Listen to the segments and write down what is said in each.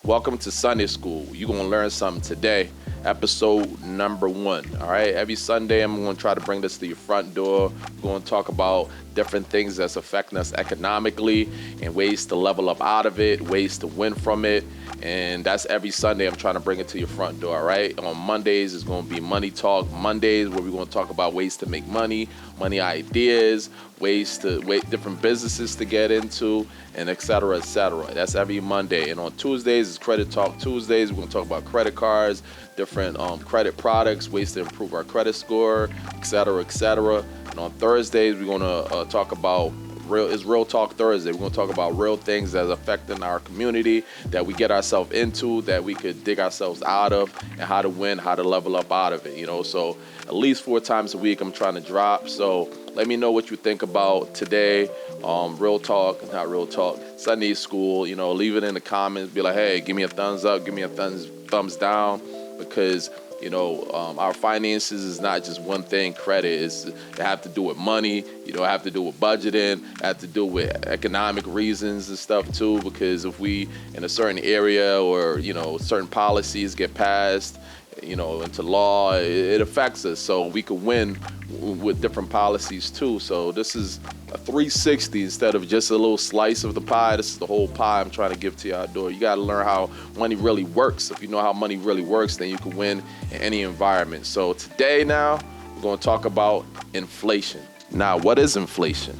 Welcome to Sunday School. You're going to learn something today. Episode number 1. All right. Every Sunday, I'm going to try to bring this to your front door. We're going to talk about different things that's affecting us economically and ways to level up out of it, ways to win from it. And that's every Sunday. I'm trying to bring it to your front door. All right. On Mondays, it's going to be Money Talk Mondays, where we're going to talk about ways to make money ideas, different businesses to get into, and et cetera, et cetera. That's every Monday. And on Tuesdays, it's Credit Talk Tuesdays. We're going to talk about credit cards, different credit products, ways to improve our credit score, et cetera, et cetera. And on Thursdays, we're going to talk about Real Talk Thursday. We're going to talk about real things that's affecting our community, that we get ourselves into, that we could dig ourselves out of, and how to win, how to level up out of it, So at least 4 times a week I'm trying to drop. So let me know what you think about today. Real Talk, not Real Talk, Sunday School. Leave it in the comments. Be like, hey, give me a thumbs up, give me a thumbs down, because our finances is not just one thing. Credit it have to do with money. Have to do with budgeting. Have to do with economic reasons and stuff too. Because if we in a certain area or certain policies get passed, into law, it affects us. So we could win with different policies too. So this is a 360 instead of just a little slice of the pie. This is the whole pie I'm trying to give to you outdoor. You got to learn how money really works. If you know how money really works, then you can win in any environment. So today now, we're going to talk about inflation. Now, what is inflation?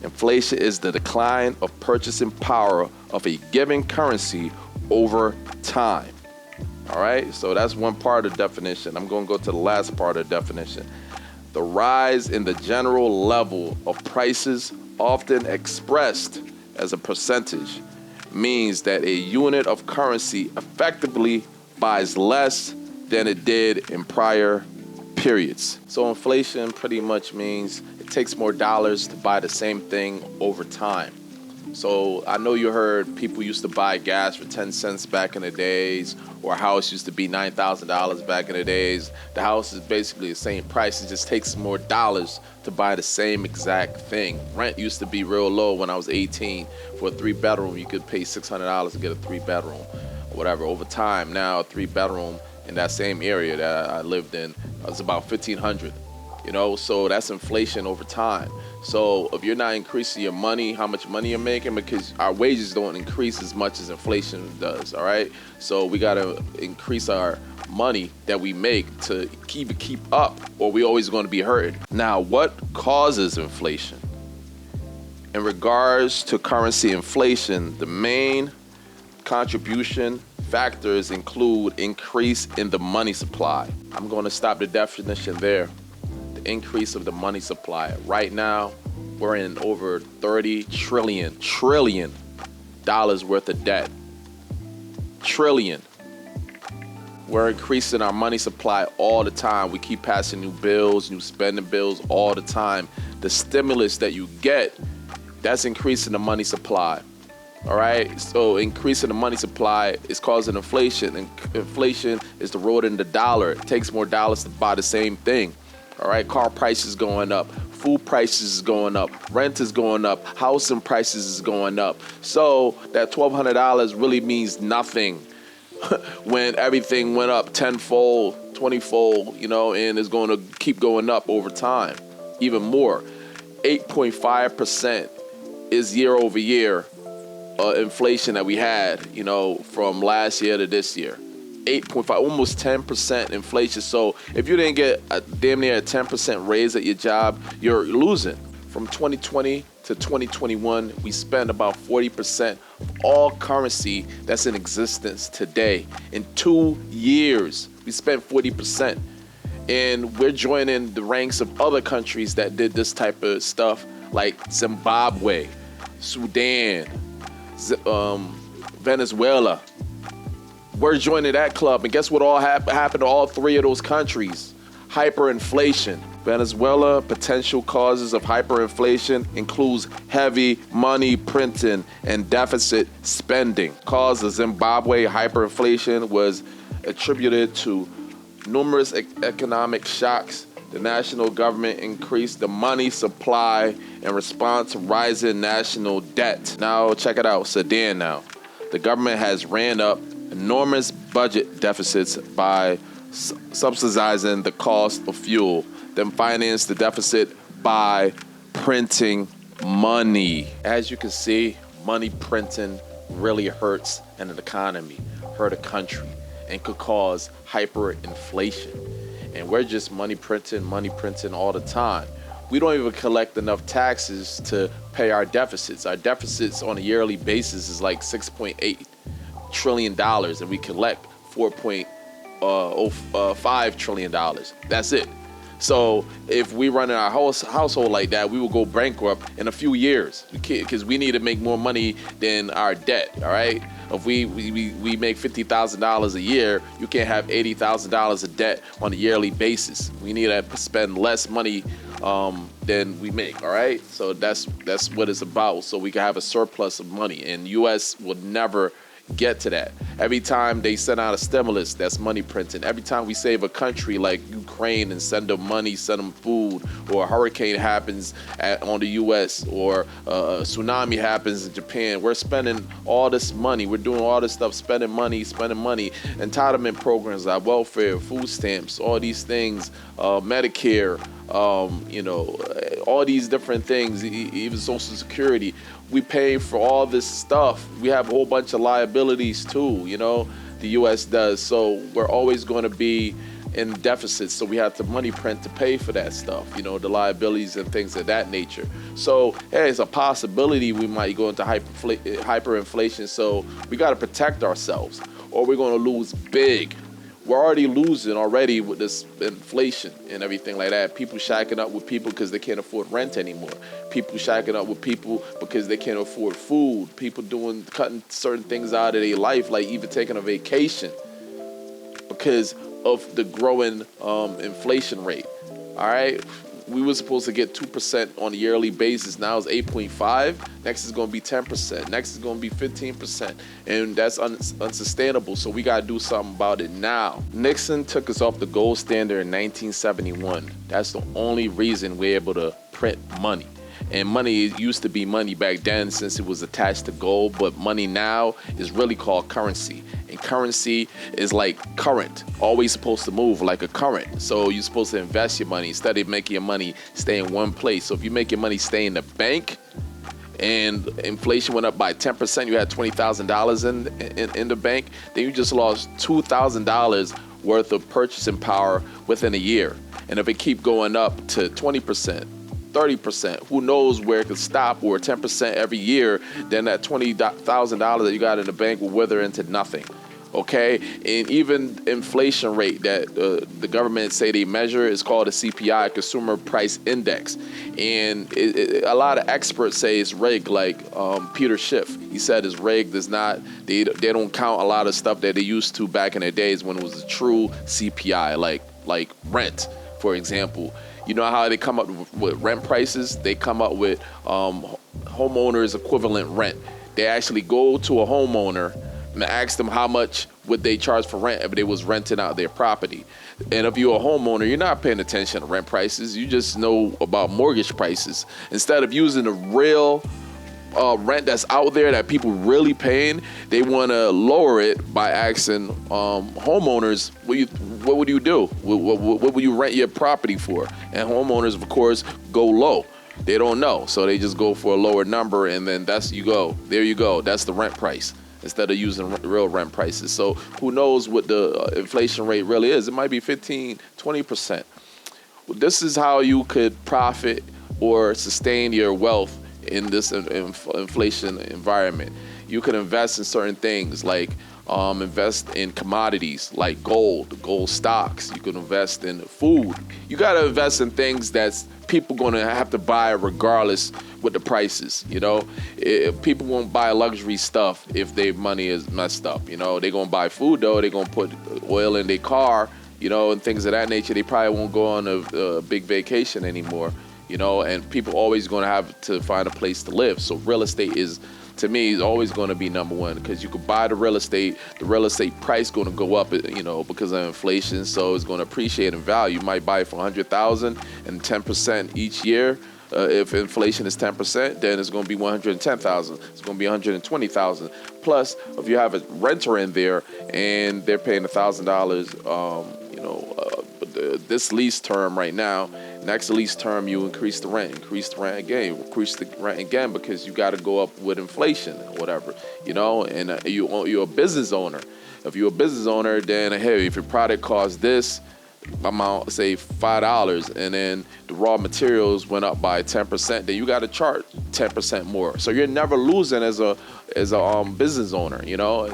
Inflation is the decline of purchasing power of a given currency over time. All right, so that's one part of the definition. I'm going to go to the last part of the definition. The rise in the general level of prices, often expressed as a percentage, means that a unit of currency effectively buys less than it did in prior periods. So inflation pretty much means it takes more dollars to buy the same thing over time. So I know you heard people used to buy gas for 10 cents back in the days, or a house used to be $9,000 back in the days. The house is basically the same price. It just takes more dollars to buy the same exact thing. Rent used to be real low when I was 18. For a 3-bedroom, you could pay $600 to get a 3-bedroom or whatever. Over time, now a 3-bedroom in that same area that I lived in was about $1,500. So that's inflation over time. So if you're not increasing your money, how much money you're making, because our wages don't increase as much as inflation does, all right? So we got to increase our money that we make to keep up, or we always going to be hurting. Now, what causes inflation? In regards to currency inflation, the main contribution factors include increase in the money supply. I'm going to stop the definition there. Increase of the money supply. Right now, we're in over $30 trillion worth of debt. Trillion. We're increasing our money supply all the time. We keep passing new bills, new spending bills all the time. The stimulus that you get, that's increasing the money supply. All right, so increasing the money supply is causing inflation, and inflation is the road in the dollar. It takes more dollars to buy the same thing. All right, car prices going up, food prices is going up, rent is going up, housing prices is going up. So that $1,200 really means nothing when everything went up tenfold, 20-fold, and is going to keep going up over time, even more. 8.5% is year over year inflation that we had, from last year to this year. 8.5, almost 10% inflation. So if you didn't get a damn near a 10% raise at your job, you're losing. From 2020 to 2021, we spent about 40% of all currency that's in existence today. In 2 years, we spent 40%. And we're joining the ranks of other countries that did this type of stuff, like Zimbabwe, Sudan, Venezuela. We're joining that club, and guess what all happened to all 3 of those countries? Hyperinflation. Venezuela, potential causes of hyperinflation includes heavy money printing and deficit spending. Cause of Zimbabwe hyperinflation was attributed to numerous economic shocks. The national government increased the money supply in response to rising national debt. Now check it out, Sudan now. The government has ran up enormous budget deficits by subsidizing the cost of fuel, then finance the deficit by printing money. As you can see, money printing really hurts an economy, hurt a country, and could cause hyperinflation. And we're just money printing all the time. We don't even collect enough taxes to pay our deficits. Our deficits on a yearly basis is like $6.8 trillion, and we collect $4.5 trillion. That's it. So if we run in our household like that, we will go bankrupt in a few years because we need to make more money than our debt. All right. If we make $50,000 a year, you can't have $80,000 of debt on a yearly basis. We need to spend less money than we make. All right. So that's what it's about. So we can have a surplus of money, and U.S. will never get to that. Every time they send out a stimulus, that's money printing. Every time we save a country like Ukraine and send them money, send them food, or a hurricane happens on the U.S., or a tsunami happens in Japan, we're spending all this money. We're doing all this stuff, spending money. Entitlement programs like welfare, food stamps, all these things, Medicare, all these different things, even Social Security. We pay for all this stuff. We have a whole bunch of liabilities too, the U.S. does. So we're always going to be in deficits. So we have to money print to pay for that stuff, the liabilities and things of that nature. So, hey, it's a possibility we might go into hyperinflation. So we got to protect ourselves, or we're going to lose big. We're already losing with this inflation and everything like that. People shacking up with people because they can't afford rent anymore. People shacking up with people because they can't afford food. People cutting certain things out of their life, like even taking a vacation because of the growing inflation rate. All right. We were supposed to get 2% on a yearly basis. Now it's 8.5. Next is going to be 10%. Next is going to be 15%. And that's unsustainable. So we got to do something about it now. Nixon took us off the gold standard in 1971. That's the only reason we're able to print money. And money used to be money back then since it was attached to gold, but money now is really called currency. And currency is like current, always supposed to move like a current. So you're supposed to invest your money instead of making your money stay in one place. So if you make your money stay in the bank and inflation went up by 10%, you had $20,000 in the bank, then you just lost $2,000 worth of purchasing power within a year. And if it keep going up to 20%, 30%, who knows where it could stop, or 10% every year, then that $20,000 that you got in the bank will wither into nothing. Okay, and even inflation rate that the government say they measure is called a CPI, Consumer Price Index, and a lot of experts say it's rigged. Like Peter Schiff, he said it's rigged. It's not. They don't count a lot of stuff that they used to back in the days when it was a true CPI, like rent, for example. You know how they come up with rent prices? They come up with homeowners equivalent rent. They actually go to a homeowner and ask them how much would they charge for rent if they was renting out their property. And if you're a homeowner, you're not paying attention to rent prices. You just know about mortgage prices. Instead of using the real rent that's out there that people really paying, they want to lower it by asking homeowners, what would you do? What would you rent your property for? And homeowners, of course, go low. They don't know, so they just go for a lower number, and then there you go. That's the rent price, instead of using real rent prices. So who knows what the inflation rate really is? It might be 15, 20%. This is how you could profit or sustain your wealth in this inflation environment. You can invest in certain things, like invest in commodities like gold stocks. You can invest in food. You got to invest in things that's people going to have to buy regardless with the prices. If people won't buy luxury stuff if their money is messed up. They're going to buy food though. They're going to put oil in their car, and things of that nature. They probably won't go on a big vacation anymore. And people always going to have to find a place to live. So real estate to me, is always going to be number one, because you could buy the real estate price going to go up, because of inflation. So it's going to appreciate in value. You might buy it for $100,000 and 10% each year. If inflation is 10%, then it's going to be 110,000. It's going to be 120,000. Plus, if you have a renter in there and they're paying $1,000, this lease term right now, next lease term you increase the rent again because you got to go up with inflation or whatever, and you're a business owner. If you're a business owner, then hey, if your product costs this amount, say $5, and then the raw materials went up by 10%, then you got to charge 10% more. So you're never losing as a business owner,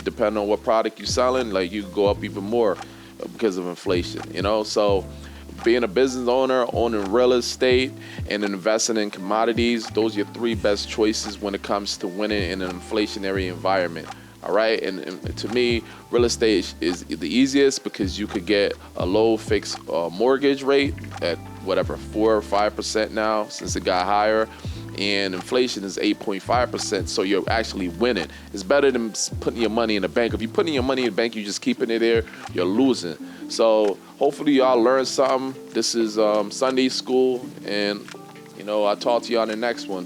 depending on what product you're selling, like you go up even more because of inflation, so being a business owner, owning real estate, and investing in commodities, those are your three best choices when it comes to winning in an inflationary environment. All right. And to me, real estate is the easiest because you could get a low fixed mortgage rate at whatever, 4 or 5% now since it got higher. And inflation is 8.5%. So you're actually winning. It's better than putting your money in the bank. If you're putting your money in the bank, you're just keeping it there, you're losing. So hopefully y'all learn something. This is Sunday school. And, I'll talk to you on the next one.